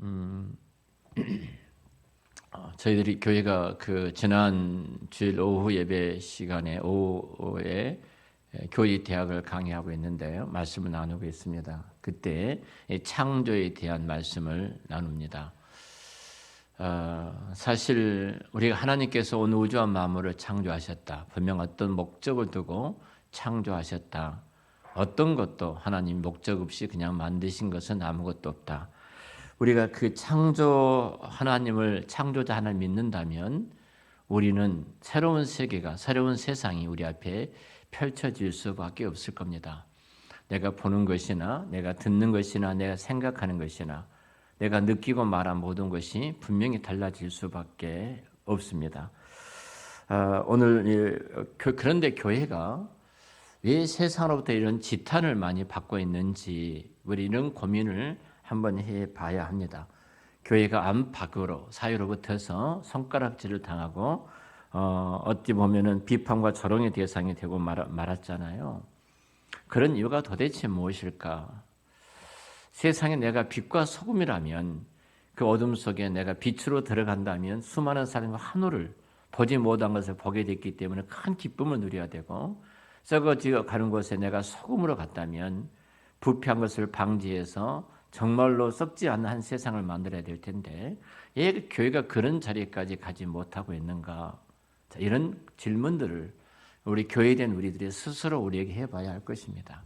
음, 저희들이 교회가 그 지난 주일 오후 예배 시간에 오후에 교회 대학을 강의하고 있는데요. 말씀을 나누고 있습니다. 그때 이 창조에 대한 말씀을 나눕니다. 사실 우리가 하나님께서 온 우주와 만물을 창조하셨다. 분명 어떤 목적을 두고 창조하셨다. 어떤 것도 하나님 목적 없이 그냥 만드신 것은 아무것도 없다. 우리가 그 창조 하나님을 창조자 하나님 믿는다면 우리는 새로운 세계가 새로운 세상이 우리 앞에 펼쳐질 수밖에 없을 겁니다. 내가 보는 것이나 내가 듣는 것이나 내가 생각하는 것이나 내가 느끼고 말한 모든 것이 분명히 달라질 수밖에 없습니다. 오늘 그런데 교회가 왜 세상으로부터 이런 지탄을 많이 받고 있는지 우리는 고민을 한번 해봐야 합니다. 교회가 안팎으로 사회로부터서 손가락질을 당하고 어찌 보면은 비판과 조롱의 대상이 되고 말았잖아요. 그런 이유가 도대체 무엇일까? 세상에 내가 빛과 소금이라면 그 어둠 속에 내가 빛으로 들어간다면 수많은 사람과 하늘을 보지 못한 것을 보게 됐기 때문에 큰 기쁨을 누려야 되고 썩어지어 가는 곳에 내가 소금으로 갔다면 부패한 것을 방지해서 정말로 썩지 않는 한 세상을 만들어야 될 텐데 왜 교회가 그런 자리까지 가지 못하고 있는가? 자, 이런 질문들을 우리 교회된 우리들이 스스로 우리에게 해봐야 할 것입니다.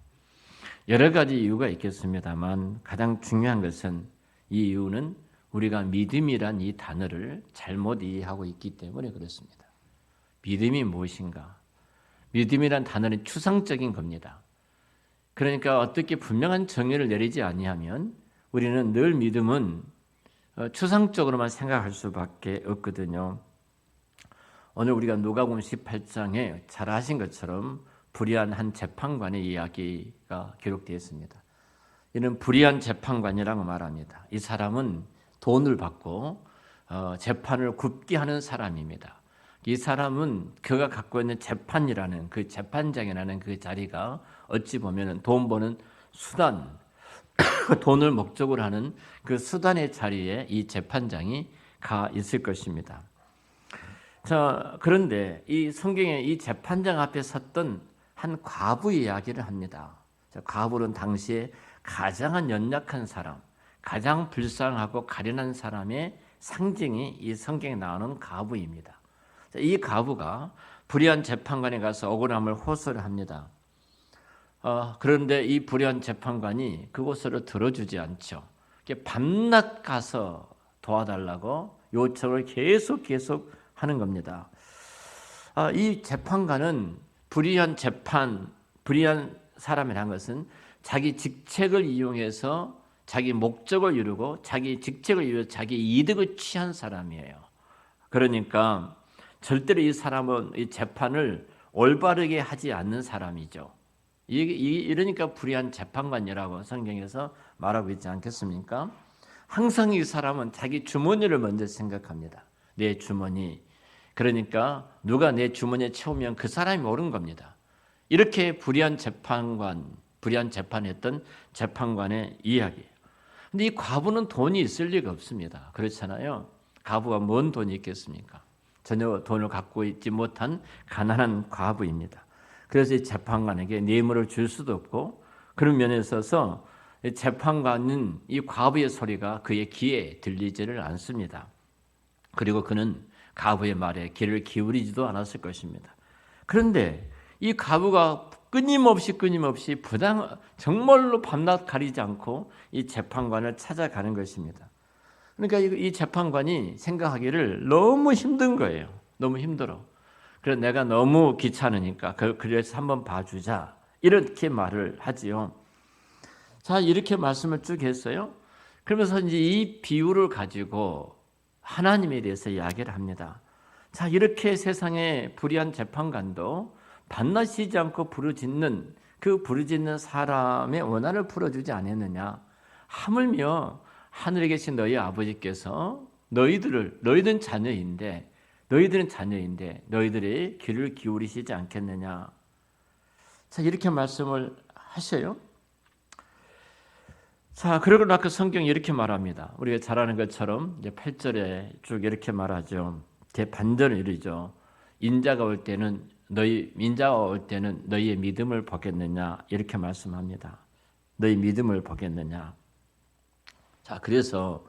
여러 가지 이유가 있겠습니다만 가장 중요한 것은 이 이유는 우리가 믿음이란 이 단어를 잘못 이해하고 있기 때문에 그렇습니다. 믿음이 무엇인가? 믿음이란 단어는 추상적인 겁니다. 그러니까 어떻게 분명한 정의를 내리지 아니하면 우리는 늘 믿음은 추상적으로만 생각할 수밖에 없거든요. 오늘 우리가 누가복음 18장에 잘 아신 것처럼 불의한 한 재판관의 이야기가 기록되어 있습니다. 이는 불의한 재판관이라고 말합니다. 이 사람은 돈을 받고 재판을 굽게 하는 사람입니다. 이 사람은 그가 갖고 있는 재판이라는 그 재판장이라는 그 자리가 어찌 보면 돈 버는 수단, 돈을 목적으로 하는 그 수단의 자리에 이 재판장이 가 있을 것입니다. 자, 그런데 이 성경에 이 재판장 앞에 섰던 한 과부 이야기를 합니다. 자, 과부는 당시에 가장 연약한 사람, 가장 불쌍하고 가련한 사람의 상징이 이 성경에 나오는 과부입니다. 자, 이 과부가 불의한 재판관에 가서 억울함을 호소를 합니다. 그런데 이 불의한 재판관이 그곳으로 들어주지 않죠. 밤낮 가서 도와달라고 요청을 계속 하는 겁니다. 이 재판관은 불의한 사람이라는 것은 자기 직책을 이용해서 자기 목적을 이루고 자기 직책을 이루어 자기 이득을 취한 사람이에요. 그러니까 절대로 이 사람은 이 재판을 올바르게 하지 않는 사람이죠. 이러니까 불의한 재판관이라고 성경에서 말하고 있지 않겠습니까? 항상 이 사람은 자기 주머니를 먼저 생각합니다. 내 주머니. 그러니까 누가 내 주머니에 채우면 그 사람이 옳은 겁니다. 이렇게 불의한 재판했던 재판관의 이야기예요. 근데 이 과부는 돈이 있을 리가 없습니다. 그렇잖아요. 과부가 뭔 돈이 있겠습니까? 전혀 돈을 갖고 있지 못한 가난한 과부입니다. 그래서 이 재판관에게 뇌물을 줄 수도 없고 그런 면에 있어서 재판관은 이 과부의 소리가 그의 귀에 들리지를 않습니다. 그리고 그는 과부의 말에 귀를 기울이지도 않았을 것입니다. 그런데 이 과부가 끊임없이 정말로 밤낮 가리지 않고 이 재판관을 찾아가는 것입니다. 그러니까 이 재판관이 생각하기를 너무 힘든 거예요. 너무 힘들어. 그래서 내가 너무 귀찮으니까 그래서 한번 봐주자. 이렇게 말을 하지요. 자, 이렇게 말씀을 쭉 했어요. 그러면서 이제 이 비유를 가지고 하나님에 대해서 이야기를 합니다. 자, 이렇게 세상에 불의한 재판관도 밤낮이지 않고 부르짖는 사람의 원한을 풀어주지 않았느냐. 하물며 하늘에 계신 너희 아버지께서 너희들은 자녀인데 너희들의 귀를 기울이시지 않겠느냐. 자, 이렇게 말씀을 하셔요. 자, 그러고 나서 성경이 이렇게 말합니다. 우리가 잘 아는 것처럼 이제 8절에 쭉 이렇게 말하죠. 제 반전을 이루죠. 인자가 올 때는 너희의 믿음을 보겠느냐 이렇게 말씀합니다. 너희 믿음을 보겠느냐. 자, 그래서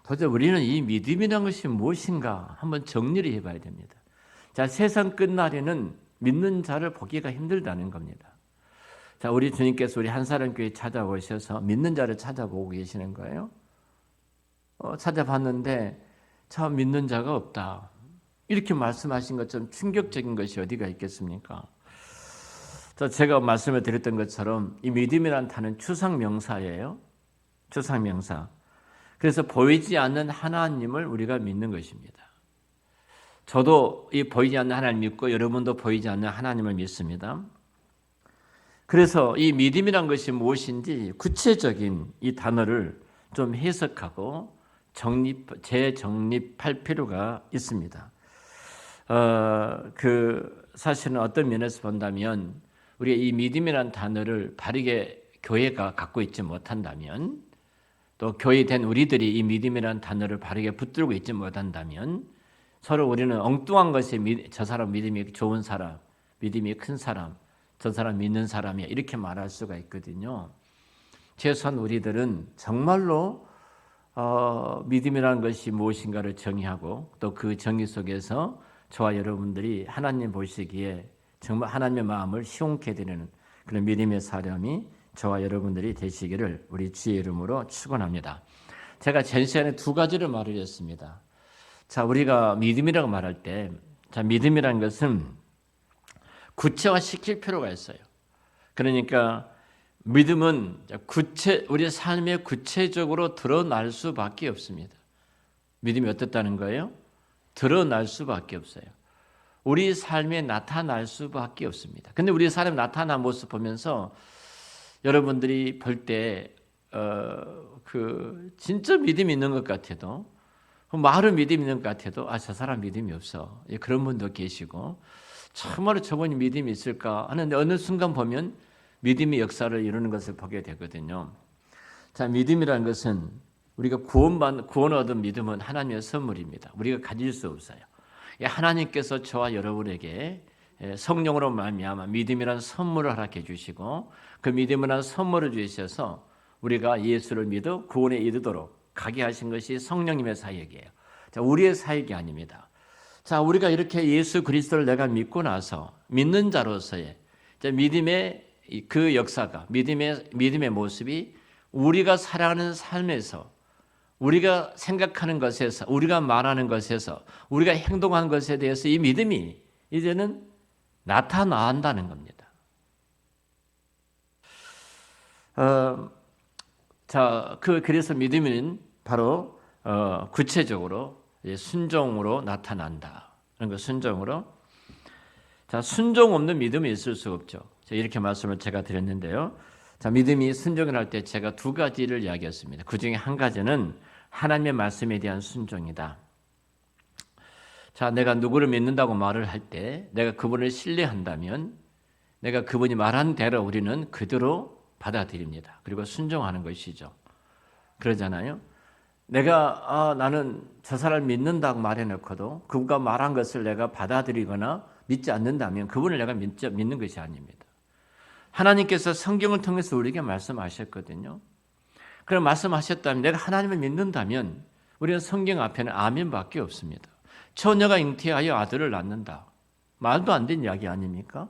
도대체 우리는 이 믿음이라는 것이 무엇인가 한번 정리를 해봐야 됩니다. 자, 세상 끝날에는 믿는 자를 보기가 힘들다는 겁니다. 자, 우리 주님께서 우리 한사람교회 찾아오셔서 믿는 자를 찾아보고 계시는 거예요. 찾아봤는데 참 믿는 자가 없다. 이렇게 말씀하신 것처럼 충격적인 것이 어디가 있겠습니까? 자, 제가 말씀을 드렸던 것처럼 이 믿음이란 단어는 추상명사예요. 추상명사. 그래서 보이지 않는 하나님을 우리가 믿는 것입니다. 저도 이 보이지 않는 하나님을 믿고 여러분도 보이지 않는 하나님을 믿습니다. 그래서 이 믿음이란 것이 무엇인지 구체적인 이 단어를 좀 해석하고 재정립할 필요가 있습니다. 사실은 어떤 면에서 본다면 우리가 이 믿음이란 단어를 바르게 교회가 갖고 있지 못한다면 또 교회된 우리들이 이 믿음이란 단어를 바르게 붙들고 있지 못한다면 서로 우리는 엉뚱한 것이 저 사람 믿음이 좋은 사람, 믿음이 큰 사람, 저 사람 믿는 사람이야 이렇게 말할 수가 있거든요. 최소한 우리들은 정말로 믿음이라는 것이 무엇인가를 정의하고 또 그 정의 속에서 저와 여러분들이 하나님 보시기에 정말 하나님의 마음을 시원케 드리는 그런 믿음의 사람이 저와 여러분들이 되시기를 우리 주의 이름으로 축원합니다. 제가 전 시간에 두 가지를 말을 했습니다. 자, 우리가 믿음이라고 말할 때, 자, 믿음이라는 것은 구체화시킬 필요가 있어요. 그러니까 믿음은 우리 삶에 구체적으로 드러날 수밖에 없습니다. 믿음이 어떻다는 거예요? 드러날 수밖에 없어요. 우리 삶에 나타날 수밖에 없습니다. 근데 우리 삶에 나타난 모습 보면서 여러분들이 볼 때 진짜 믿음이 있는 것 같아도 말은 믿음이 있는 것 같아도 저 사람 믿음이 없어. 그런 분도 계시고 참으로 저분이 믿음이 있을까 하는데 어느 순간 보면 믿음의 역사를 이루는 것을 보게 되거든요. 자, 믿음이라는 것은 우리가 구원 얻은 믿음은 하나님의 선물입니다. 우리가 가질 수 없어요. 하나님께서 저와 여러분에게 성령으로 말미암아 믿음이라는 선물을 허락해 주시고 그 믿음이라는 선물을 주셔서 우리가 예수를 믿어 구원에 이르도록 가게 하신 것이 성령님의 사역이에요. 자, 우리의 사역이 아닙니다. 자, 우리가 이렇게 예수 그리스도를 내가 믿고 나서 믿는 자로서의 믿음의 그 역사가 믿음의 모습이 우리가 살아가는 삶에서 우리가 생각하는 것에서 우리가 말하는 것에서 우리가 행동하는 것에 대해서 이 믿음이 이제는 나타난다는 겁니다. 그래서 믿음은 바로 구체적으로 순종으로 나타난다. 그런 거 순종으로. 자, 순종 없는 믿음이 있을 수 없죠. 이렇게 말씀을 제가 드렸는데요. 자, 믿음이 순종을 할 때 제가 두 가지를 이야기했습니다. 그 중에 한 가지는 하나님의 말씀에 대한 순종이다. 자, 내가 누구를 믿는다고 말을 할 때 내가 그분을 신뢰한다면 내가 그분이 말한 대로 우리는 그대로 받아들입니다. 그리고 순종하는 것이죠. 그러잖아요. 내가 나는 저 사람을 믿는다고 말해놓고도 그분가 말한 것을 내가 받아들이거나 믿지 않는다면 그분을 내가 믿는 것이 아닙니다. 하나님께서 성경을 통해서 우리에게 말씀하셨거든요. 그럼 말씀하셨다면 내가 하나님을 믿는다면 우리는 성경 앞에는 아멘밖에 없습니다. 처녀가 잉태하여 아들을 낳는다. 말도 안 되는 이야기 아닙니까?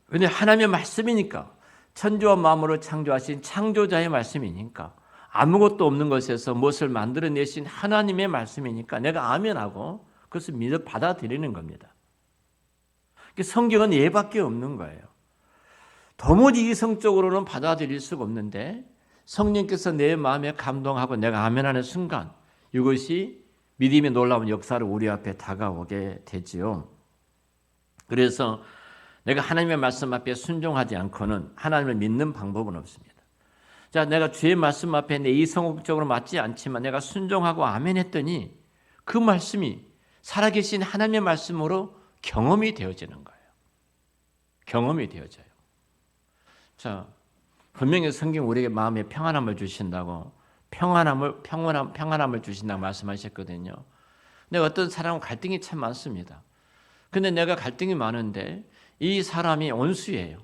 근데 하나님의 말씀이니까 천지와 만물을 창조하신 창조자의 말씀이니까 아무것도 없는 것에서 무엇을 만들어내신 하나님의 말씀이니까 내가 아멘하고 그것을 믿어 받아들이는 겁니다. 성경은 예밖에 없는 거예요. 도무지 이성적으로는 받아들일 수가 없는데 성령께서 내 마음에 감동하고 내가 아멘하는 순간 이것이 믿음의 놀라운 역사를 우리 앞에 다가오게 되지요. 그래서 내가 하나님의 말씀 앞에 순종하지 않고는 하나님을 믿는 방법은 없습니다. 자, 내가 주의 말씀 앞에 내 이성적으로 맞지 않지만 내가 순종하고 아멘했더니 그 말씀이 살아계신 하나님의 말씀으로 경험이 되어지는 거예요. 경험이 되어져요. 자, 분명히 성경 우리에게 마음에 평안함을 주신다고 평안함을 주신다고 말씀하셨거든요. 근데 어떤 사람은 갈등이 참 많습니다. 근데 내가 갈등이 많은데 이 사람이 원수예요.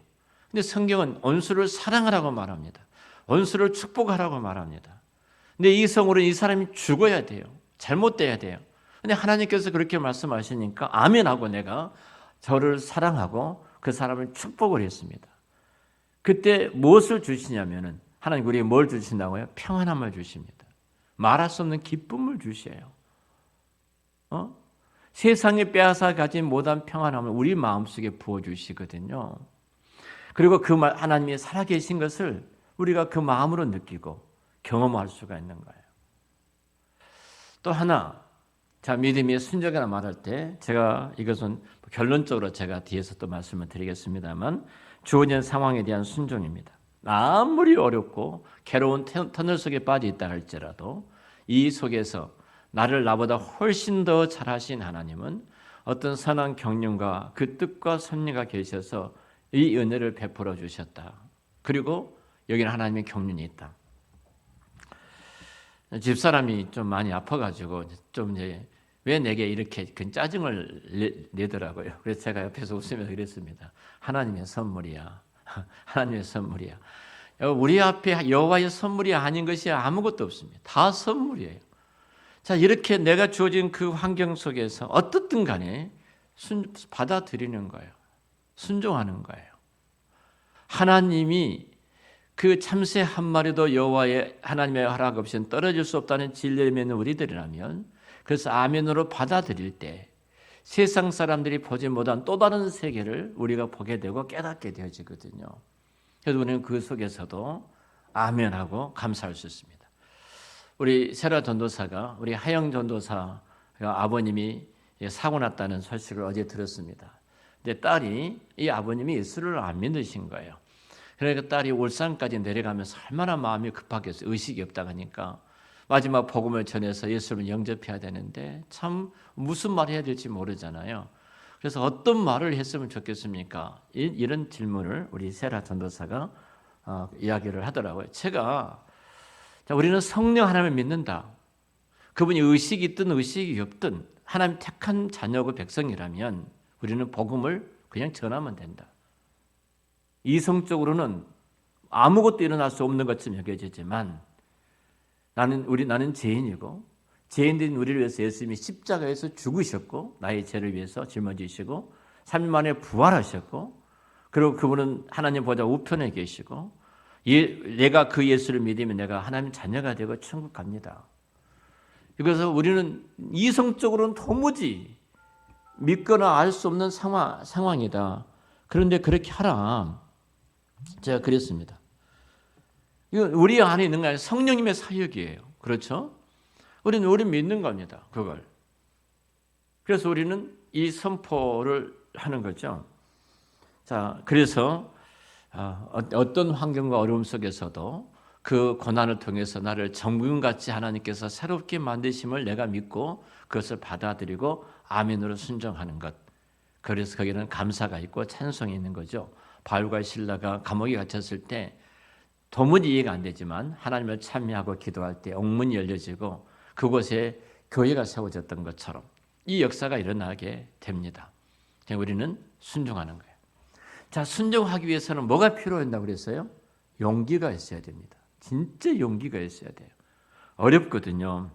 근데 성경은 원수를 사랑하라고 말합니다. 원수를 축복하라고 말합니다. 근데 이 성으로 이 사람이 죽어야 돼요. 잘못돼야 돼요. 근데 하나님께서 그렇게 말씀하시니까 아멘하고 내가 저를 사랑하고 그 사람을 축복을 했습니다. 그때 무엇을 주시냐면은 하나님 우리에게 뭘 주신다고요? 평안함을 주십니다. 말할 수 없는 기쁨을 주셔요. 세상에 빼앗아 가진 못한 평안함을 우리 마음속에 부어주시거든요. 그리고 그 하나님이 살아계신 것을 우리가 그 마음으로 느끼고 경험할 수가 있는 거예요. 또 하나, 자, 믿음이 순종이라 말할 때 제가 이것은 결론적으로 제가 뒤에서 또 말씀을 드리겠습니다만 주어진 상황에 대한 순종입니다. 아무리 어렵고 괴로운 터널 속에 빠져 있다 할지라도 이 속에서 나를 나보다 훨씬 더 잘하신 하나님은 어떤 선한 경륜과 그 뜻과 섭리가 계셔서 이 은혜를 베풀어 주셨다. 그리고 여기는 하나님의 경륜이 있다. 집사람이 좀 많이 아파가지고 좀 이제 왜 내게 이렇게 큰 짜증을 내더라고요. 그래서 제가 옆에서 웃으면서 그랬습니다. 하나님의 선물이야. 하나님의 선물이야. 우리 앞에 여호와의 선물이 아닌 것이 아무것도 없습니다. 다 선물이에요. 자, 이렇게 내가 주어진 그 환경 속에서 어떻든 간에 받아들이는 거예요. 순종하는 거예요. 하나님이 그 참새 한 마리도 여호와의 하나님의 허락 없이는 떨어질 수 없다는 진리를 믿는 우리들이라면 그래서 아멘으로 받아들일 때 세상 사람들이 보지 못한 또 다른 세계를 우리가 보게 되고 깨닫게 되어지거든요. 그래서 우리는 그 속에서도 아멘하고 감사할 수 있습니다. 우리 세라 전도사가 우리 하영 전도사 아버님이 사고 났다는 소식을 어제 들었습니다. 근데 딸이 이 아버님이 예수를 안 믿으신 거예요. 그러니까 딸이 울산까지 내려가면서 얼마나 마음이 급하겠어요. 의식이 없다고 하니까 마지막 복음을 전해서 예수를 영접해야 되는데 참 무슨 말 해야 될지 모르잖아요. 그래서 어떤 말을 했으면 좋겠습니까? 이런 질문을 우리 세라 전도사가 이야기를 하더라고요. 우리는 성령 하나님을 믿는다. 그분이 의식이 있든 의식이 없든 하나님 택한 자녀고 백성이라면 우리는 복음을 그냥 전하면 된다. 이성적으로는 아무것도 일어날 수 없는 것처럼 여겨지지만 나는 죄인이고 죄인된 우리를 위해서 예수님이 십자가에서 죽으셨고 나의 죄를 위해서 짊어지시고 3일 만에 부활하셨고 그리고 그분은 하나님 보좌 우편에 계시고 내가 그 예수를 믿으면 내가 하나님 자녀가 되고 천국 갑니다. 그래서 우리는 이성적으로는 도무지 믿거나 알 수 없는 상황이다. 그런데 그렇게 하라. 제가 그랬습니다. 이건 우리 안에 있는 게 아니라 성령님의 사역이에요. 그렇죠? 우리는 믿는 겁니다. 그걸. 그래서 우리는 이 선포를 하는 거죠. 자, 그래서 어떤 환경과 어려움 속에서도 그 고난을 통해서 나를 정금같이 하나님께서 새롭게 만드심을 내가 믿고 그것을 받아들이고 아멘으로 순종하는 것. 그래서 거기는 감사가 있고 찬송이 있는 거죠. 바울과 실라가 감옥에 갇혔을 때 도무지 이해가 안 되지만 하나님을 찬미하고 기도할 때 옥문이 열려지고 그곳에 교회가 세워졌던 것처럼 이 역사가 일어나게 됩니다. 우리는 순종하는 거예요. 자, 순종하기 위해서는 뭐가 필요한다고 그랬어요? 용기가 있어야 됩니다. 진짜 용기가 있어야 돼요. 어렵거든요.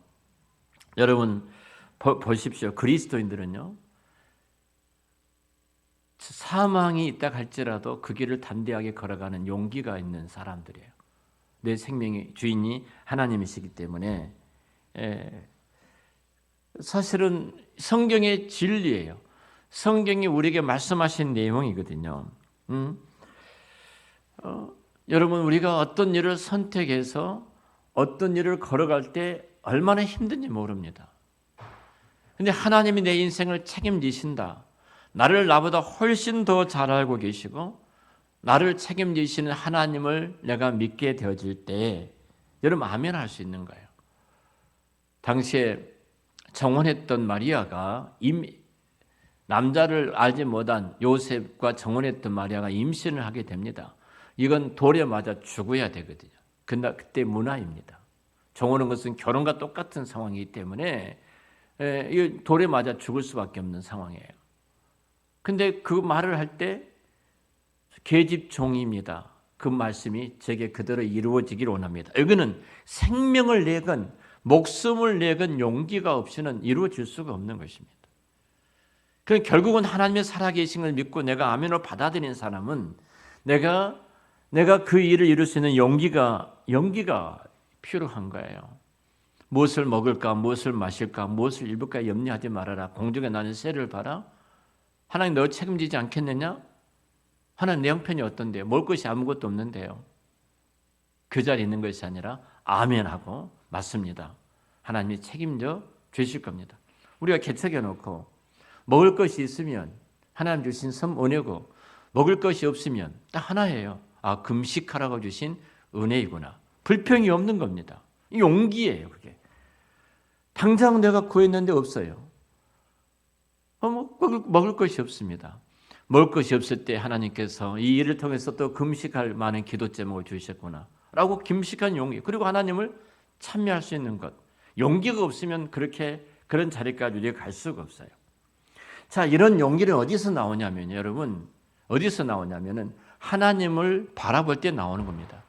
여러분 보십시오. 그리스도인들은요. 사망이 있다 할지라도 그 길을 담대하게 걸어가는 용기가 있는 사람들이에요. 내 생명의 주인이 하나님이시기 때문에 사실은 성경의 진리예요. 성경이 우리에게 말씀하신 내용이거든요. 여러분 우리가 어떤 일을 선택해서 어떤 일을 걸어갈 때 얼마나 힘든지 모릅니다. 근데 하나님이 내 인생을 책임지신다. 나를 나보다 훨씬 더 잘 알고 계시고 나를 책임지시는 하나님을 내가 믿게 되어질 때 여러분 아멘 할 수 있는 거예요. 당시에 정혼했던 마리아가 남자를 알지 못한 요셉과 정혼했던 마리아가 임신을 하게 됩니다. 이건 돌에 맞아 죽어야 되거든요. 그때 문화입니다. 정오는 것은 결혼과 똑같은 상황이기 때문에 이 돌에 맞아 죽을 수밖에 없는 상황이에요. 근데 그 말을 할 때 계집종입니다. 그 말씀이 제게 그대로 이루어지기를 원합니다. 여기는 생명을 내건 목숨을 내건 용기가 없이는 이루어질 수가 없는 것입니다. 그럼 결국은 하나님의 살아계신 걸 믿고 내가 아멘으로 받아들인 사람은 내가 그 일을 이룰 수 있는 용기가 필요한 거예요. 무엇을 먹을까, 무엇을 마실까, 무엇을 입을까 염려하지 말아라. 공중에 나는 새를 봐라. 하나님 너 책임지지 않겠느냐? 하나님 내 형편이 어떤데요? 먹을 것이 아무것도 없는데요. 그 자리에 있는 것이 아니라 아멘하고 맞습니다. 하나님이 책임져 주실 겁니다. 우리가 개척해 놓고 먹을 것이 있으면 하나님 주신 은혜고 먹을 것이 없으면 딱 하나예요. 아, 금식하라고 주신 은혜이구나. 불평이 없는 겁니다. 용기예요, 그게. 당장 내가 구했는데 없어요. 먹을 것이 없습니다. 먹을 것이 없을 때 하나님께서 이 일을 통해서 또 금식할 많은 기도 제목을 주셨구나 라고 금식한 용기, 그리고 하나님을 참여할 수 있는 것. 용기가 없으면 그런 자리까지 우리가 갈 수가 없어요. 자, 이런 용기는 어디서 나오냐면 여러분, 어디서 나오냐면은 하나님을 바라볼 때 나오는 겁니다.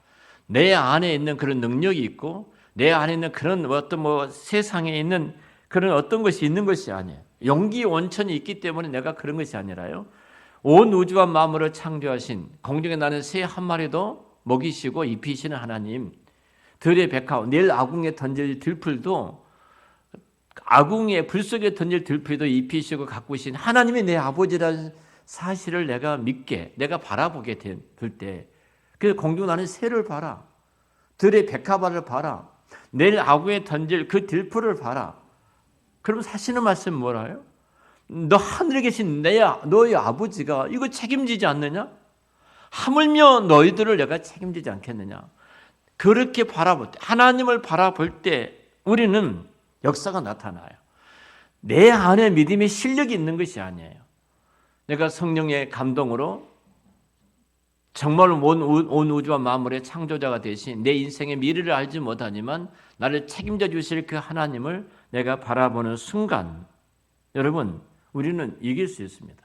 내 안에 있는 그런 능력이 있고 내 안에 있는 그런 어떤 세상에 있는 그런 어떤 것이 있는 것이 아니에요. 용기의 원천이 있기 때문에 내가 그런 것이 아니라요. 온 우주와 만물을 창조하신 공중에 나는 새 한 마리도 먹이시고 입히시는 하나님, 들의 백합, 내일 아궁에 던질 들풀도 아궁에 불 속에 던질 들풀도 입히시고 가꾸신 하나님이 내 아버지라는 사실을 내가 믿게, 내가 바라보게 될 때, 그 공중 나는 새를 봐라, 들의 백합화를 봐라, 내일 아궁에 던질 그 들풀을 봐라. 그럼 사시는 말씀 뭐라요? 너 하늘에 계신 너희 아버지가 이거 책임지지 않느냐? 하물며 너희들을 내가 책임지지 않겠느냐? 그렇게 바라볼 때, 하나님을 바라볼 때 우리는 역사가 나타나요. 내 안에 믿음의 실력이 있는 것이 아니에요. 내가 성령의 감동으로 정말 온 우주와 만물의 창조자가 되신 내 인생의 미래를 알지 못하지만 나를 책임져 주실 그 하나님을 내가 바라보는 순간, 여러분, 우리는 이길 수 있습니다.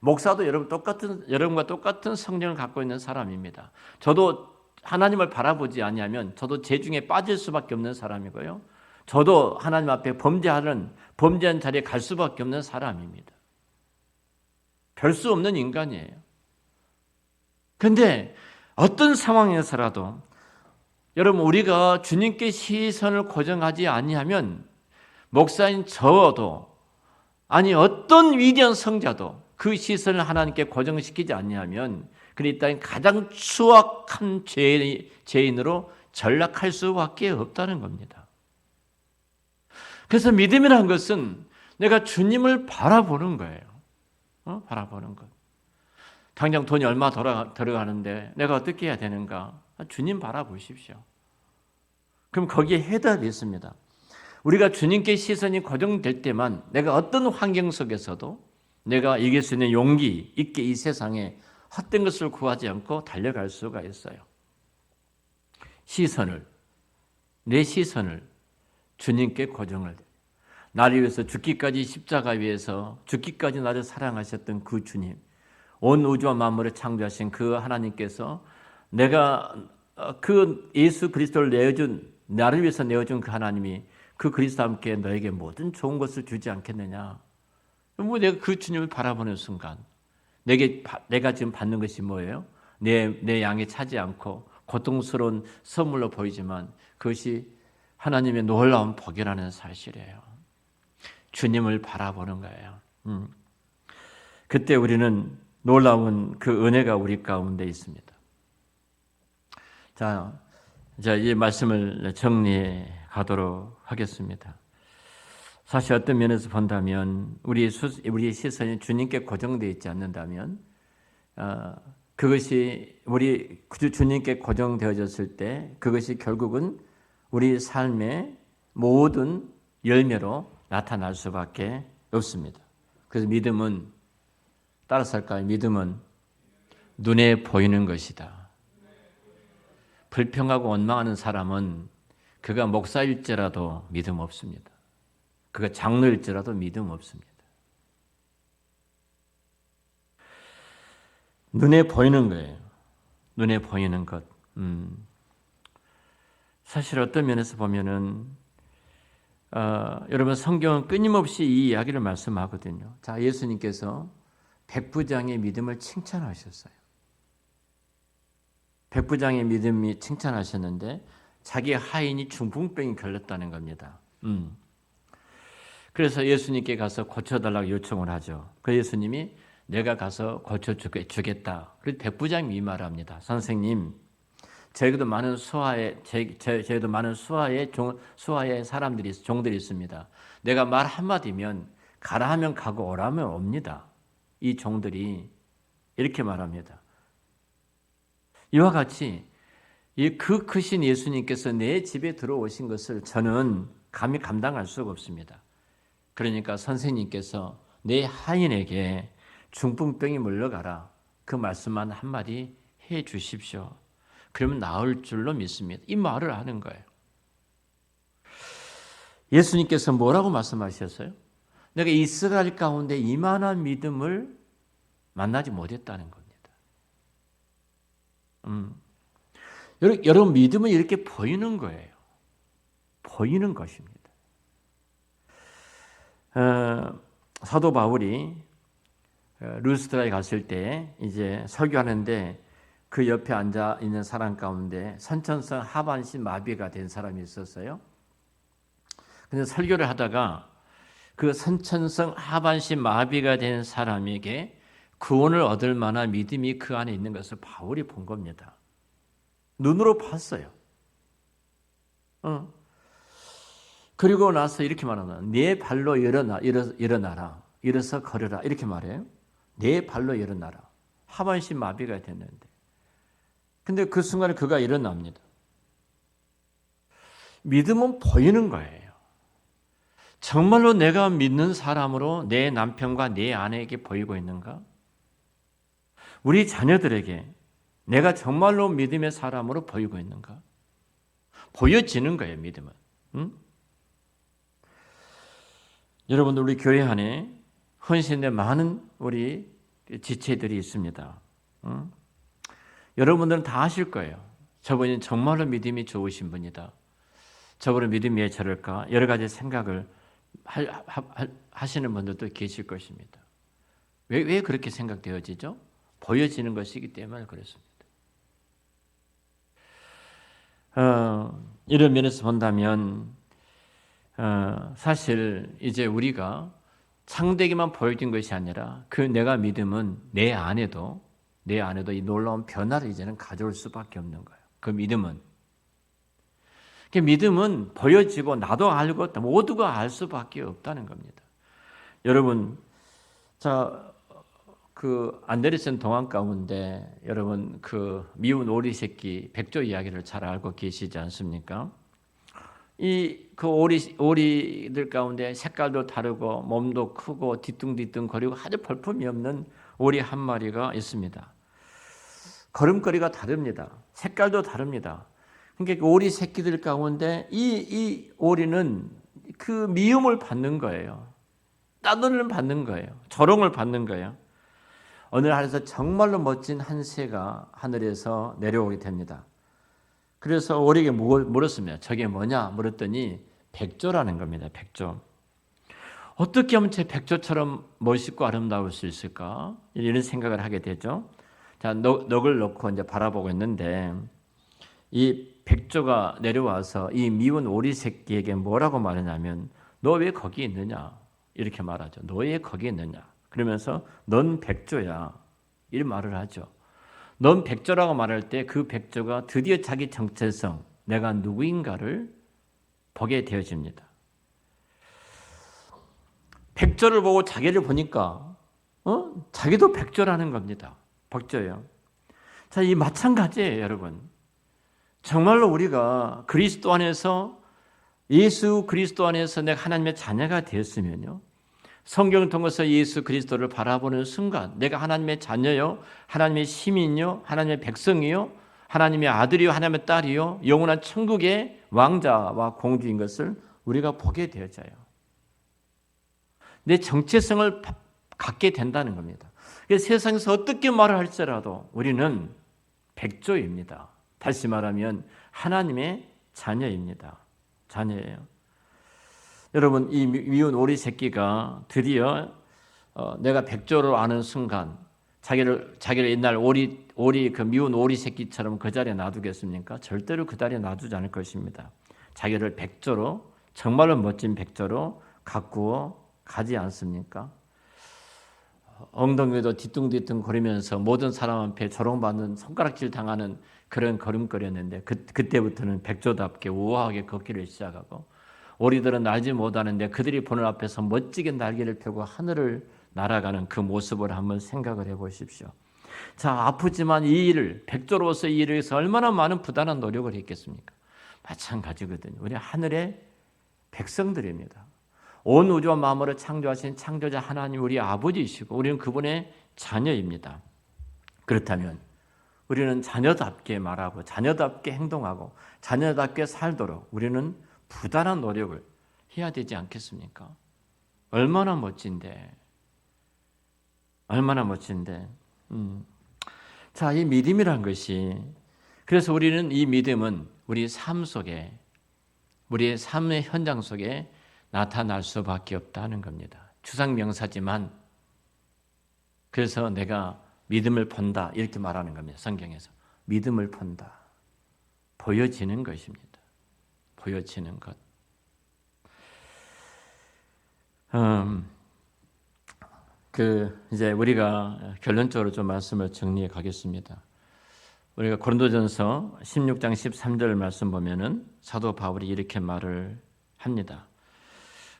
목사도 여러분과 똑같은 성령을 갖고 있는 사람입니다. 저도 하나님을 바라보지 아니하면 저도 죄중에 빠질 수밖에 없는 사람이고요. 저도 하나님 앞에 범죄한 자리에 갈 수밖에 없는 사람입니다. 별 수 없는 인간이에요. 그런데 어떤 상황에서라도 여러분, 우리가 주님께 시선을 고정하지 아니하면 목사인 저도 아니 어떤 위대한 성자도 그 시선을 하나님께 고정시키지 아니하면 그는 이 땅에 가장 추악한 죄인으로 전락할 수밖에 없다는 겁니다. 그래서 믿음이라는 것은 내가 주님을 바라보는 거예요. 바라보는 것. 당장 돈이 얼마 들어가는데 내가 어떻게 해야 되는가? 주님 바라보십시오. 그럼 거기에 해답이 있습니다. 우리가 주님께 시선이 고정될 때만 내가 어떤 환경 속에서도 내가 이길 수 있는 용기 있게 이 세상에 헛된 것을 구하지 않고 달려갈 수가 있어요. 내 시선을 주님께 고정을, 나를 위해서 죽기까지 십자가 위에서 죽기까지 나를 사랑하셨던 그 주님, 온 우주와 만물을 창조하신 그 하나님께서 내가 그 예수 그리스도를 나를 위해서 내어준 그 하나님이 그 그리스도와 함께 너에게 모든 좋은 것을 주지 않겠느냐. 내가 그 주님을 바라보는 순간 내가 지금 받는 것이 뭐예요? 내 양에 차지 않고 고통스러운 선물로 보이지만 그것이 하나님의 놀라운 복이라는 사실이에요. 주님을 바라보는 거예요. 그때 우리는 놀라운 그 은혜가 우리 가운데 있습니다. 자, 이 말씀을 정리해 가도록 하겠습니다. 사실 어떤 면에서 본다면 우리의 시선이 주님께 고정되어 있지 않는다면 그것이 우리 주님께 고정되어졌을 때 그것이 결국은 우리 삶의 모든 열매로 나타날 수밖에 없습니다. 그래서 믿음은 따라서 할까요? 믿음은 눈에 보이는 것이다. 불평하고 원망하는 사람은 그가 목사일지라도 믿음 없습니다. 그가 장로일지라도 믿음 없습니다. 눈에 보이는 거예요. 눈에 보이는 것. 사실 어떤 면에서 보면은 여러분 성경은 끊임없이 이 이야기를 말씀하거든요. 자, 예수님께서 백부장의 믿음을 칭찬하셨어요. 백부장의 믿음이 칭찬하셨는데 자기 하인이 중풍병이 걸렸다는 겁니다. 그래서 예수님께 가서 고쳐달라고 요청을 하죠. 그 예수님이 내가 가서 고쳐주겠다. 그래서 백부장이 이 말을 합니다. 선생님, 저희도 많은 수하의 사람들이 종들이 있습니다. 내가 말 한마디면 가라 하면 가고 오라 하면 옵니다. 이 종들이 이렇게 말합니다. 이와 같이 그 크신 예수님께서 내 집에 들어오신 것을 저는 감히 감당할 수가 없습니다. 그러니까 선생님께서 내 하인에게 중풍병이 물러가라. 그 말씀만 한마디 해 주십시오. 그러면 나을 줄로 믿습니다. 이 말을 하는 거예요. 예수님께서 뭐라고 말씀하셨어요? 내가 이스라엘 가운데 이만한 믿음을 만나지 못했다는 겁니다. 여러분 믿음은 이렇게 보이는 거예요. 보이는 것입니다. 사도 바울이 루스드라에 갔을 때 이제 설교하는데 그 옆에 앉아 있는 사람 가운데 선천성 하반신 마비가 된 사람이 있었어요. 근데 설교를 하다가 그 선천성 하반신 마비가 된 사람에게 구원을 얻을 만한 믿음이 그 안에 있는 것을 바울이 본 겁니다. 눈으로 봤어요. 그리고 나서 이렇게 말하나, 네 발로 일어나라, 일어서 걸으라 이렇게 말해요. 네 발로 일어나라. 하반신 마비가 됐는데, 근데 그 순간에 그가 일어납니다. 믿음은 보이는 거예요. 정말로 내가 믿는 사람으로 내 남편과 내 아내에게 보이고 있는가? 우리 자녀들에게 내가 정말로 믿음의 사람으로 보이고 있는가? 보여지는 거예요, 믿음은. 여러분들 우리 교회 안에 헌신된 많은 우리 지체들이 있습니다. 여러분들은 다 아실 거예요. 저분이 정말로 믿음이 좋으신 분이다. 저분은 믿음이 왜 저럴까? 여러 가지 생각을 하시는 분들도 계실 것입니다. 왜 그렇게 생각되어지죠? 보여지는 것이기 때문에 그렇습니다. 이런 면에서 본다면 사실 이제 우리가 상대에게만 보여진 것이 아니라 그 내가 믿음은 내 안에도 이 놀라운 변화를 이제는 가져올 수밖에 없는 거예요. 그 믿음은 보여지고 나도 알고 모두가 알 수밖에 없다는 겁니다. 여러분, 그 안데르센 동안 가운데 여러분 그 미운 오리 새끼 백조 이야기를 잘 알고 계시지 않습니까? 그 오리들 가운데 색깔도 다르고 몸도 크고 뒤뚱뒤뚱 거리고 아주 볼품이 없는 오리 한 마리가 있습니다. 걸음걸이가 다릅니다. 색깔도 다릅니다. 그러니까 오리 새끼들 가운데 이 오리는 그 미움을 받는 거예요. 따돌림을 받는 거예요. 조롱을 받는 거예요. 어느 날에서 정말로 멋진 한 새가 하늘에서 내려오게 됩니다. 그래서 오리에게 물었습니다. 저게 뭐냐 물었더니 백조라는 겁니다. 백조. 어떻게 하면 제 백조처럼 멋있고 아름다울 수 있을까? 이런 생각을 하게 되죠. 자, 넋을 놓고 이제 바라보고 있는데 이 백조가 내려와서 이 미운 오리 새끼에게 뭐라고 말하냐면 너 왜 거기 있느냐? 이렇게 말하죠. 너 왜 거기 있느냐? 그러면서 넌 백조야. 이런 말을 하죠. 넌 백조라고 말할 때 그 백조가 드디어 자기 정체성, 내가 누구인가를 보게 되어집니다. 백조를 보고 자기를 보니까 자기도 백조라는 겁니다. 백조예요. 자, 이 마찬가지예요, 여러분. 정말로 우리가 그리스도 안에서 예수 그리스도 안에서 내가 하나님의 자녀가 되었으면요. 성경을 통해서 예수 그리스도를 바라보는 순간 내가 하나님의 자녀요, 하나님의 시민요, 하나님의 백성이요, 하나님의 아들이요 하나님의 딸이요 영원한 천국의 왕자와 공주인 것을 우리가 보게 되어져요. 내 정체성을 갖게 된다는 겁니다. 세상에서 어떻게 말을 할지라도 우리는 백조입니다. 다시 말하면 하나님의 자녀입니다. 자녀예요. 여러분, 이 미운 오리 새끼가 드디어 내가 백조로 아는 순간 자기를 옛날 오리 그 미운 오리 새끼처럼 그 자리에 놔두겠습니까? 절대로 그 자리에 놔두지 않을 것입니다. 자기를 백조로, 정말로 멋진 백조로 가꾸어 가지 않습니까? 엉덩이도 뒤뚱뒤뚱 거리면서 모든 사람 앞에 조롱받는 손가락질 당하는 그런 걸음걸이였는데 그때부터는 백조답게 우아하게 걷기를 시작하고 오리들은 날지 못하는데 그들이 보는 앞에서 멋지게 날개를 펴고 하늘을 날아가는 그 모습을 한번 생각을 해보십시오. 자, 아프지만 이 일을 백조로서 이 일을 위해서 얼마나 많은 부단한 노력을 했겠습니까? 마찬가지거든요. 우리 하늘의 백성들입니다. 온 우주와 만물을 창조하신 창조자 하나님 우리 아버지이시고 우리는 그분의 자녀입니다. 그렇다면 우리는 자녀답게 말하고 자녀답게 행동하고 자녀답게 살도록 우리는 부단한 노력을 해야 되지 않겠습니까? 얼마나 멋진데. 얼마나 멋진데. 자, 이 믿음이란 것이 그래서 우리는 이 믿음은 우리 삶 속에 우리의 삶의 현장 속에 나타날 수밖에 없다는 겁니다. 추상명사지만 그래서 내가 믿음을 본다 이렇게 말하는 겁니다. 성경에서 믿음을 본다. 보여지는 것입니다. 보여지는 것. 이제 우리가 결론적으로 좀 말씀을 정리해 가겠습니다. 우리가 고린도전서 16장 13절 말씀 보면은 사도 바울이 이렇게 말을 합니다.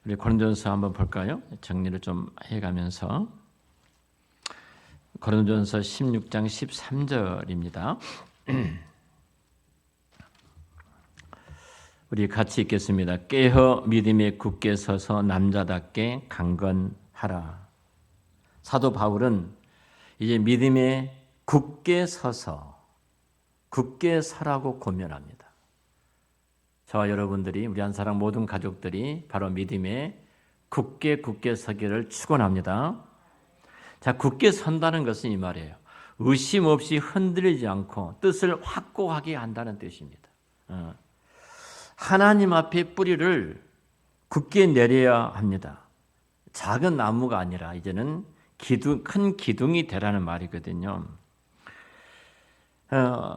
우리 고린도전서 한번 볼까요? 정리를 좀 해가면서 고린도전서 16장 13절입니다. 우리 같이 읽겠습니다. 깨어 믿음에 굳게 서서 남자답게 강건하라. 사도 바울은 이제 믿음에 굳게 서서 굳게 서라고 권면합니다. 저와 여러분들이 우리 한사랑 모든 가족들이 바로 믿음에 굳게 서기를 축원합니다. 자, 굳게 선다는 것은 이 말이에요. 의심 없이 흔들리지 않고 뜻을 확고하게 한다는 뜻입니다. 하나님 앞에 뿌리를 굳게 내려야 합니다. 작은 나무가 아니라 이제는 큰 기둥이 되라는 말이거든요.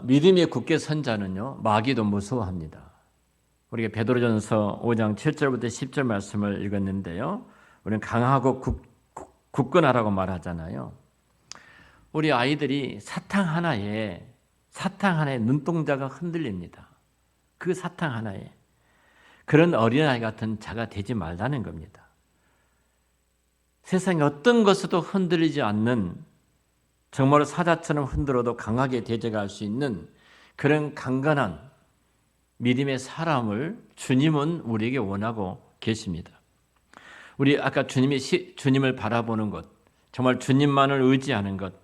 믿음에 굳게 선 자는요, 마귀도 무서워합니다. 우리가 베드로전서 5장 7절부터 10절 말씀을 읽었는데요. 우리는 강하고 굳건하라고 말하잖아요. 우리 아이들이 사탕 하나에 눈동자가 흔들립니다. 그 사탕 하나에 그런 어린아이 같은 자가 되지 말라는 겁니다. 세상에 어떤 것에도 흔들리지 않는 정말 사자처럼 흔들어도 강하게 대적할 수 있는 그런 강건한 믿음의 사람을 주님은 우리에게 원하고 계십니다. 우리 아까 주님을 바라보는 것, 정말 주님만을 의지하는 것,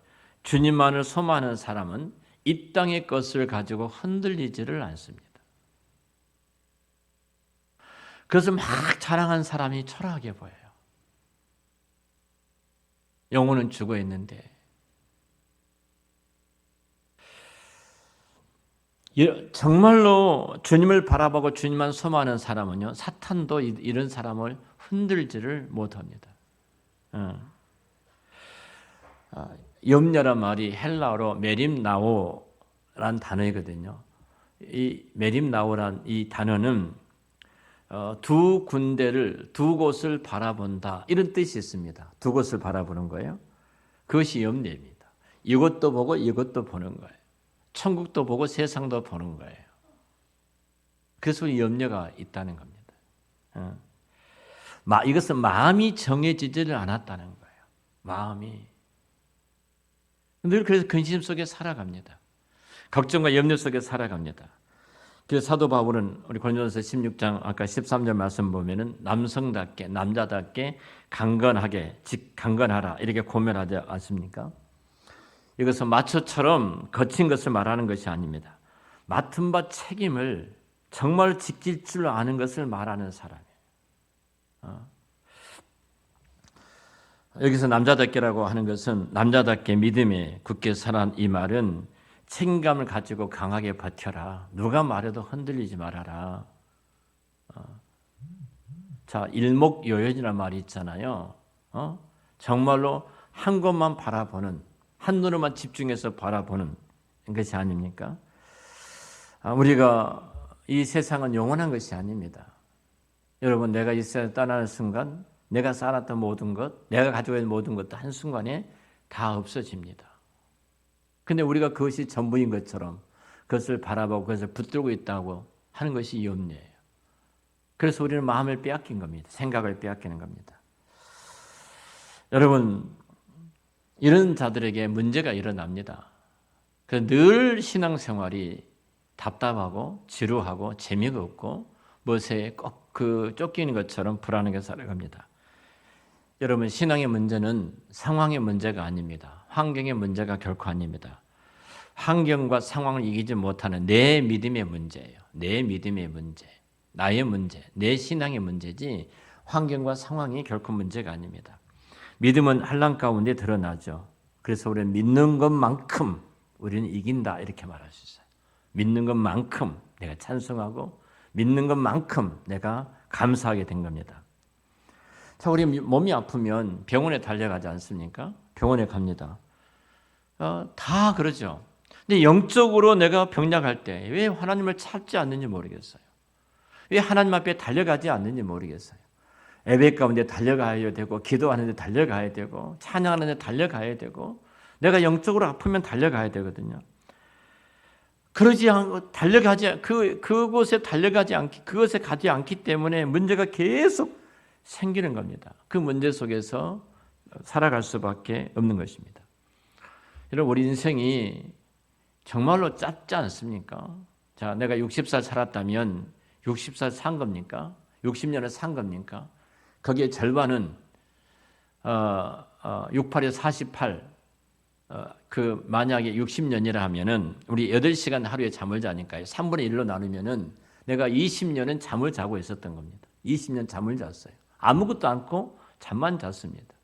주님만을 소망하는 사람은 이 땅의 것을 가지고 흔들리지를 않습니다. 그것을 막 자랑한 사람이 초라하게 보여요. 영혼은 죽어 있는데. 정말로 주님을 바라보고 주님만 소망하는 사람은요, 사탄도 이런 사람을 흔들지를 못합니다. 염려란 말이 헬라어로 메림나오란 단어이거든요. 이 메림나오란 이 단어는 두 곳을 바라본다 이런 뜻이 있습니다. 두 곳을 바라보는 거예요. 그것이 염려입니다. 이것도 보고 이것도 보는 거예요. 천국도 보고 세상도 보는 거예요. 그래서 염려가 있다는 겁니다. 이것은 마음이 정해지지를 않았다는 거예요. 마음이. 늘 그래서 근심 속에 살아갑니다. 걱정과 염려 속에 살아갑니다. 그래서 사도 바울은 우리 고린도전서 16장 아까 13절 말씀 보면은 남자답게 강건하라 이렇게 고면하지 않습니까? 이것은 마초처럼 거친 것을 말하는 것이 아닙니다. 맡은 바 책임을 정말 지킬 줄 아는 것을 말하는 사람이에요. 여기서 남자답게라고 하는 것은 남자답게 믿음에 굳게 서란 이 말은 책임감을 가지고 강하게 버텨라. 누가 말해도 흔들리지 말아라. 자, 일목요연이라는 말이 있잖아요. 정말로 한 곳만 바라보는, 한눈에만 집중해서 바라보는 것이 아닙니까? 우리가 이 세상은 영원한 것이 아닙니다. 여러분, 내가 이 세상을 떠나는 순간 내가 쌓았던 모든 것, 내가 가지고 있는 모든 것도 한순간에 다 없어집니다. 근데 우리가 그것이 전부인 것처럼 그것을 바라보고 그것을 붙들고 있다고 하는 것이 염려예요. 그래서 우리는 마음을 빼앗긴 겁니다. 생각을 빼앗기는 겁니다. 여러분, 이런 자들에게 문제가 일어납니다. 그래서 늘 신앙생활이 답답하고 지루하고 재미가 없고 무엇에 꼭 쫓기는 것처럼 불안하게 살아갑니다. 여러분, 신앙의 문제는 상황의 문제가 아닙니다. 환경의 문제가 결코 아닙니다. 환경과 상황을 이기지 못하는 내 믿음의 문제예요. 내 믿음의 문제, 나의 문제, 내 신앙의 문제지 환경과 상황이 결코 문제가 아닙니다. 믿음은 환난 가운데 드러나죠. 그래서 우리는 믿는 것만큼 우리는 이긴다 이렇게 말할 수 있어요. 믿는 것만큼 내가 찬송하고 믿는 것만큼 내가 감사하게 된 겁니다. 자, 우리 몸이 아프면 병원에 달려가지 않습니까? 병원에 갑니다. 다 그러죠. 근데 영적으로 내가 병약할 때 왜 하나님을 찾지 않는지 모르겠어요. 왜 하나님 앞에 달려가지 않는지 모르겠어요. 예배 가운데 달려가야 되고 기도하는데 달려가야 되고 찬양하는데 달려가야 되고 내가 영적으로 아프면 달려가야 되거든요. 그러지 않고 그곳에 달려가지 않기, 그것에 가지 않기 때문에 문제가 계속 생기는 겁니다. 그 문제 속에서 살아갈 수밖에 없는 것입니다. 여러분, 우리 인생이 정말로 짧지 않습니까? 자, 내가 60살 살았다면 60살 산 겁니까? 60년을 산 겁니까? 거기에 절반은 68에 48, 만약에 60년이라 하면은 우리 8시간 하루에 잠을 자니까요. 3분의 1로 나누면은 내가 20년은 잠을 자고 있었던 겁니다. 20년 잠을 잤어요. 아무것도 않고 잠만 잤습니다.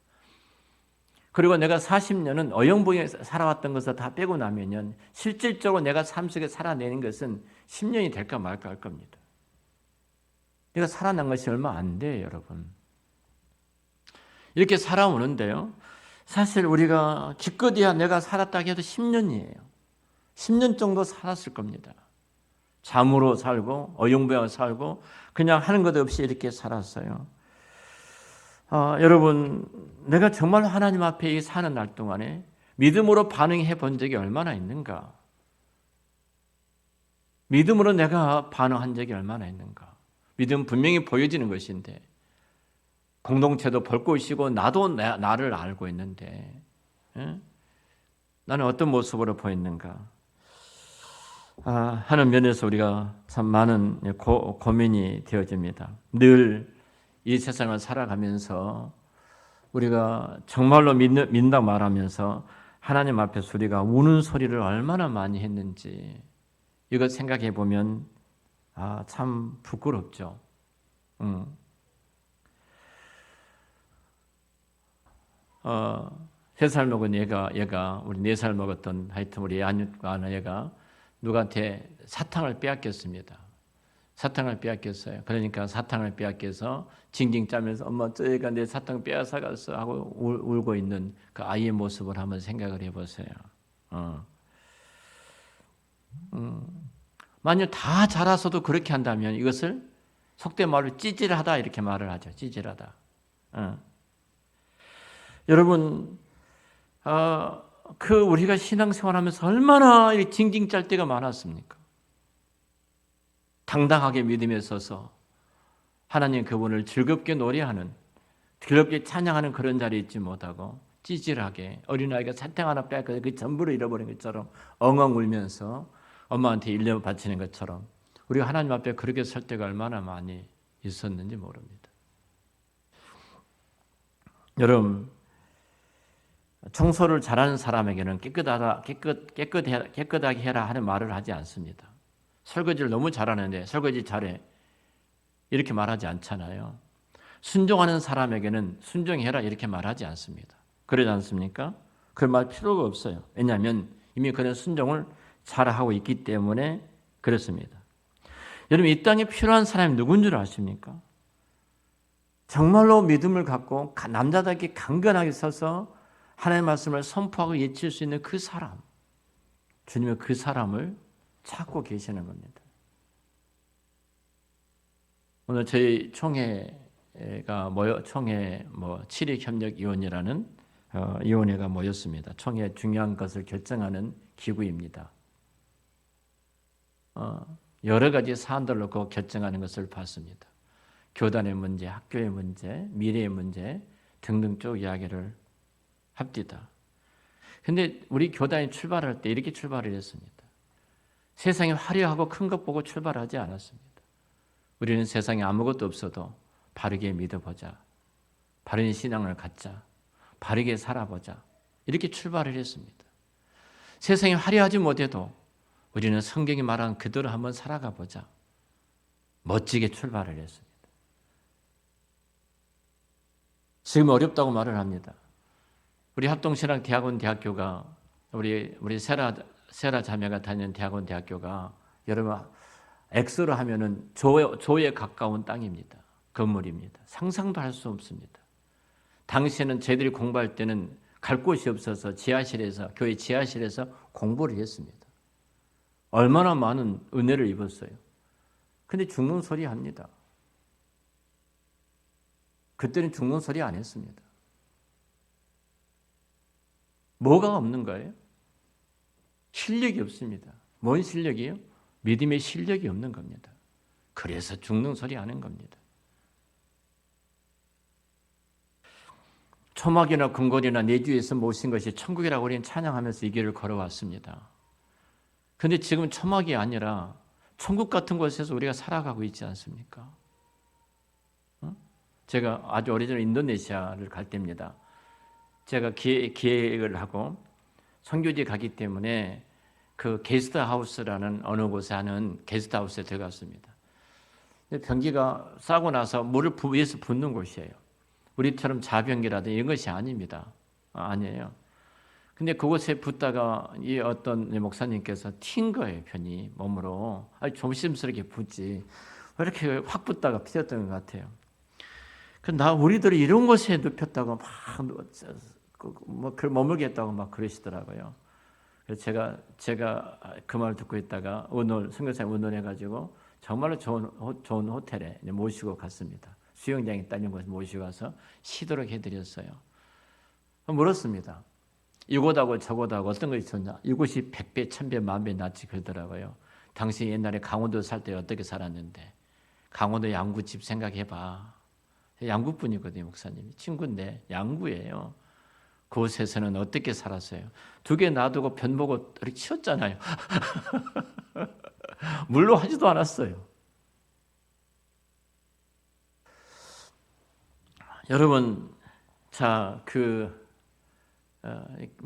그리고 내가 40년은 어영부영에 살아왔던 것을 다 빼고 나면은 실질적으로 내가 삶 속에 살아내는 것은 10년이 될까 말까 할 겁니다. 내가 살아난 것이 얼마 안 돼요, 여러분. 이렇게 살아오는데요. 사실 우리가 기껏해야 내가 살았다 해도 10년이에요. 10년 정도 살았을 겁니다. 잠으로 살고 어영부영 살고 그냥 하는 것 없이 이렇게 살았어요. 여러분, 내가 정말 하나님 앞에 사는 날 동안에 믿음으로 반응해 본 적이 얼마나 있는가? 믿음으로 내가 반응한 적이 얼마나 있는가? 믿음 분명히 보여지는 것인데 공동체도 볼 곳이고 나도 나를 알고 있는데 나는 어떤 모습으로 보였는가? 하는 면에서 우리가 참 많은 고민이 되어집니다. 늘 이 세상을 살아가면서 우리가 정말로 믿는다 말하면서 하나님 앞에서 우리가 우는 소리를 얼마나 많이 했는지 이거 생각해 보면 참 부끄럽죠. 3살 먹은 얘가 우리 4살 먹었던 하여튼 우리 아는 얘가 누구한테 사탕을 빼앗겼습니다. 사탕을 빼앗겼어요. 그러니까 사탕을 빼앗겨서 징징 짜면서 엄마 저 애가 내 사탕 빼앗아갔어 하고 울고 있는 그 아이의 모습을 한번 생각을 해보세요. 만약 다 자라서도 그렇게 한다면 이것을 속된 말로 찌질하다 이렇게 말을 하죠. 찌질하다. 여러분, 우리가 신앙생활하면서 얼마나 징징 짤 때가 많았습니까? 당당하게 믿음에 서서 하나님 그분을 즐겁게 노래하는, 즐겁게 찬양하는 그런 자리에 있지 못하고 찌질하게 어린아이가 사탕 하나 빼앗겨 그 전부를 잃어버린 것처럼 엉엉 울면서 엄마한테 일념 바치는 것처럼 우리가 하나님 앞에 그렇게 설 때가 얼마나 많이 있었는지 모릅니다. 여러분, 청소를 잘하는 사람에게는 깨끗하게 해라 하는 말을 하지 않습니다. 설거지를 너무 잘하는데 설거지 잘해. 이렇게 말하지 않잖아요. 순종하는 사람에게는 순종해라 이렇게 말하지 않습니다. 그러지 않습니까? 그 말 필요가 없어요. 왜냐하면 이미 그런 순종을 잘하고 있기 때문에 그렇습니다. 여러분 이 땅에 필요한 사람이 누군 줄 아십니까? 정말로 믿음을 갖고 남자답게 강건하게 서서 하나님의 말씀을 선포하고 외칠 수 있는 그 사람, 주님의 그 사람을 찾고 계시는 겁니다. 오늘 저희 총회가 총회 치리협력위원회라는 위원회가 모였습니다. 총회 중요한 것을 결정하는 기구입니다. 여러 가지 사안들로 그 결정하는 것을 봤습니다. 교단의 문제, 학교의 문제, 미래의 문제 등등 쭉 이야기를 합디다. 근데 우리 교단이 출발할 때 이렇게 출발을 했습니다. 세상이 화려하고 큰 것 보고 출발하지 않았습니다. 우리는 세상에 아무것도 없어도 바르게 믿어보자. 바른 신앙을 갖자. 바르게 살아보자. 이렇게 출발을 했습니다. 세상이 화려하지 못해도 우리는 성경이 말한 그대로 한번 살아가 보자. 멋지게 출발을 했습니다. 지금 어렵다고 말을 합니다. 우리 합동신앙 대학교가 우리 세라 자매가 다니는 대학교가 여러분 엑스로 하면은 조에 가까운 땅입니다. 건물입니다. 상상도 할 수 없습니다. 당시에는 저희들이 공부할 때는 갈 곳이 없어서 교회 지하실에서 공부를 했습니다. 얼마나 많은 은혜를 입었어요. 근데 죽는 소리 합니다. 그때는 죽는 소리 안 했습니다. 뭐가 없는 거예요? 실력이 없습니다. 뭔 실력이에요? 믿음의 실력이 없는 겁니다. 그래서 죽는 소리 하는 겁니다. 초막이나 금골이나 내주에서 모신 것이 천국이라고 우리는 찬양하면서 이 길을 걸어왔습니다. 그런데 지금 초막이 아니라 천국 같은 곳에서 우리가 살아가고 있지 않습니까? 제가 아주 오래전에 인도네시아를 갈 때입니다. 제가 기획을 하고 선교지에 가기 때문에 그 게스트하우스라는 어느 곳에 하는 게스트하우스에 들어갔습니다. 변기가 싸고 나서 물을 위에서 붓는 곳이에요. 우리처럼 자변기라든지 이런 것이 아닙니다. 아니에요. 근데 그곳에 붓다가 이 어떤 목사님께서 튄 거예요. 편히 몸으로. 아주 조심스럽게 붓지. 왜 이렇게 확 붓다가 피었던 것 같아요. 우리들이 이런 곳에 눕혔다고 막 머물겠다고 막 그러시더라고요. 그래서 제가 그 말 듣고 있다가 선교사님 의논해가지고 정말로 좋은 호텔에 모시고 갔습니다. 수영장에 딸린 곳에 모시고 가서 쉬도록 해드렸어요. 물었습니다. 이곳하고 저곳하고 어떤 것이 좋냐? 이곳이 100배, 1000배, 10,000배 낫지 그러더라고요. 당신 옛날에 강원도 살 때 어떻게 살았는데 강원도 양구집 생각해봐. 양구분이거든요. 목사님이. 친구인데 양구예요. 그곳에서는 어떻게 살았어요? 2개 놔두고 변 보고 이렇게 치웠잖아요. 물로 하지도 않았어요. 여러분,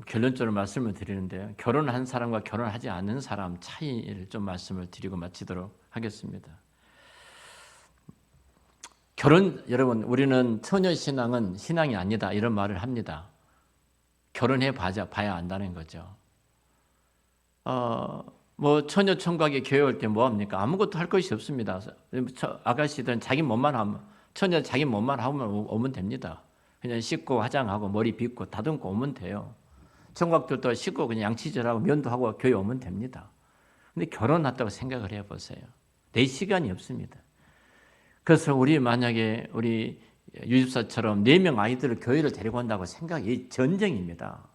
결론적으로 말씀을 드리는데요. 결혼한 사람과 결혼하지 않는 사람 차이를 좀 말씀을 드리고 마치도록 하겠습니다. 여러분, 우리는 처녀신앙은 신앙이 아니다 이런 말을 합니다. 결혼해 봐야 안다는 거죠. 처녀총각이 교회 올 때 뭐 합니까? 아무것도 할 것이 없습니다. 아가씨들은 자기 몸만 하면, 처녀 자기 몸만 하면 오면 됩니다. 그냥 씻고 화장하고 머리 빗고 다듬고 오면 돼요. 총각들도 씻고 그냥 양치질하고 면도 하고 교회 오면 됩니다. 근데 결혼했다고 생각을 해보세요. 내 시간이 없습니다. 그래서 만약에 우리 유집사처럼 4명 아이들을 교회를 데리고 온다고 생각이 전쟁입니다.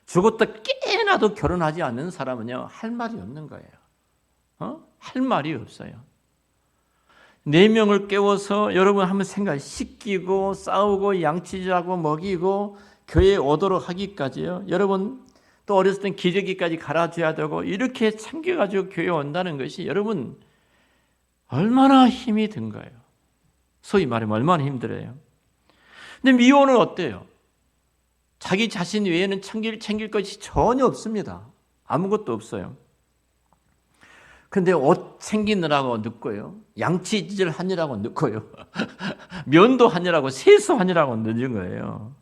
죽었다 깨나도 결혼하지 않는 사람은요, 할 말이 없는 거예요. 할 말이 없어요. 4명을 깨워서 여러분 한번 씻기고 싸우고 양치질하고 먹이고 교회에 오도록 하기까지요. 여러분 또 어렸을 땐 기저귀까지 갈아줘야 되고 이렇게 챙겨가지고 교회에 온다는 것이 여러분 얼마나 힘이 든 거예요. 소위 말하면 얼마나 힘들어요. 근데 미혼은 어때요? 자기 자신 외에는 챙길 것이 전혀 없습니다. 아무것도 없어요. 근데 옷 챙기느라고 늦고요. 양치질 하느라고 늦고요. 면도 하느라고 세수하느라고 늦은 거예요.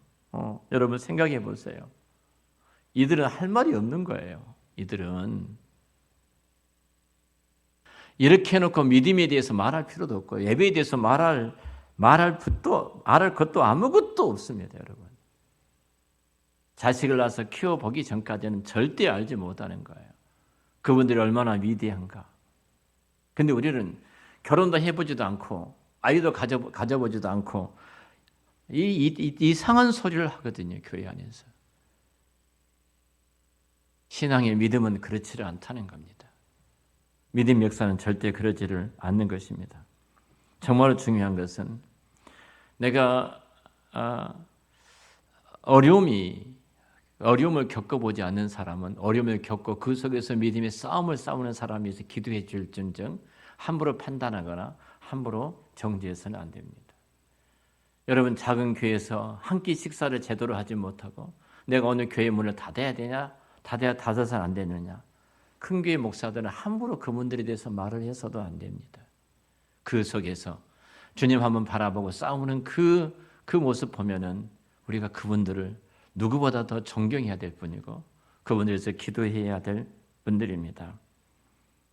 여러분 생각해 보세요. 이들은 할 말이 없는 거예요. 이들은 이렇게 해놓고 믿음에 대해서 말할 필요도 없고 예배에 대해서 말할 것도 아무것도 없습니다, 여러분. 자식을 낳아서 키워보기 전까지는 절대 알지 못하는 거예요. 그분들이 얼마나 위대한가. 근데 우리는 결혼도 해보지도 않고 아이도 가져보지도 않고 이상한 소리를 하거든요, 교회 안에서. 신앙의 믿음은 그렇지를 않다는 겁니다. 믿음 역사는 절대 그러지를 않는 것입니다. 정말로 중요한 것은 내가 어려움을 겪어보지 않는 사람은 어려움을 겪고 그 속에서 믿음의 싸움을 싸우는 사람이 있어 기도해 줄진정 함부로 판단하거나 함부로 정죄해서는 안 됩니다. 여러분 작은 교회에서 한 끼 식사를 제대로 하지 못하고 내가 오늘 교회 문을 닫아야 되냐? 닫아서는 안 되느냐? 큰 교회 목사들은 함부로 그분들에 대해서 말을 해서도 안 됩니다. 그 속에서 주님 한번 바라보고 싸우는 그 모습 보면은 우리가 그분들을 누구보다 더 존경해야 될 분이고 그분들에서 기도해야 될 분들입니다.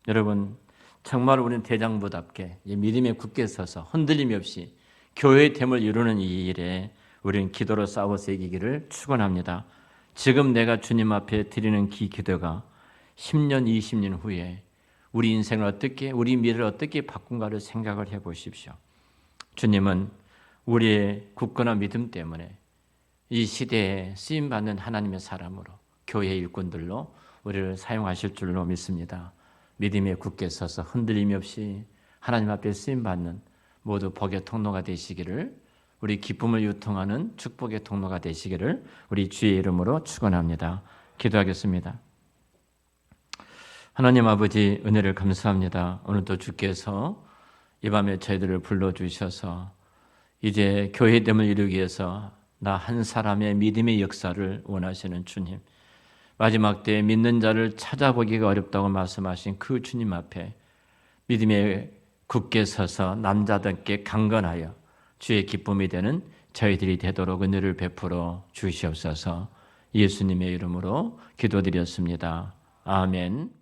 여러분 정말 우리는 대장부답게 믿음에 굳게 서서 흔들림이 없이 교회의 됨을 이루는 이 일에 우리는 기도로 싸워서 이기기를 축원합니다. 지금 내가 주님 앞에 드리는 기도가 10년, 20년 후에 우리 인생을 어떻게, 우리 미래를 어떻게 바꾼가를 생각을 해보십시오. 주님은 우리의 굳건한 믿음 때문에 이 시대에 쓰임받는 하나님의 사람으로 교회 일꾼들로 우리를 사용하실 줄로 믿습니다. 믿음에 굳게 서서 흔들림이 없이 하나님 앞에 쓰임받는 모두 복의 통로가 되시기를, 우리 기쁨을 유통하는 축복의 통로가 되시기를 우리 주의 이름으로 축원합니다. 기도하겠습니다. 하나님 아버지 은혜를 감사합니다. 오늘도 주께서 이 밤에 저희들을 불러주셔서 이제 교회됨을 이루기 위해서 나 한 사람의 믿음의 역사를 원하시는 주님, 마지막 때에 믿는 자를 찾아보기가 어렵다고 말씀하신 그 주님 앞에 믿음에 굳게 서서 남자답게 강건하여 주의 기쁨이 되는 저희들이 되도록 은혜를 베풀어 주시옵소서. 예수님의 이름으로 기도드렸습니다. 아멘.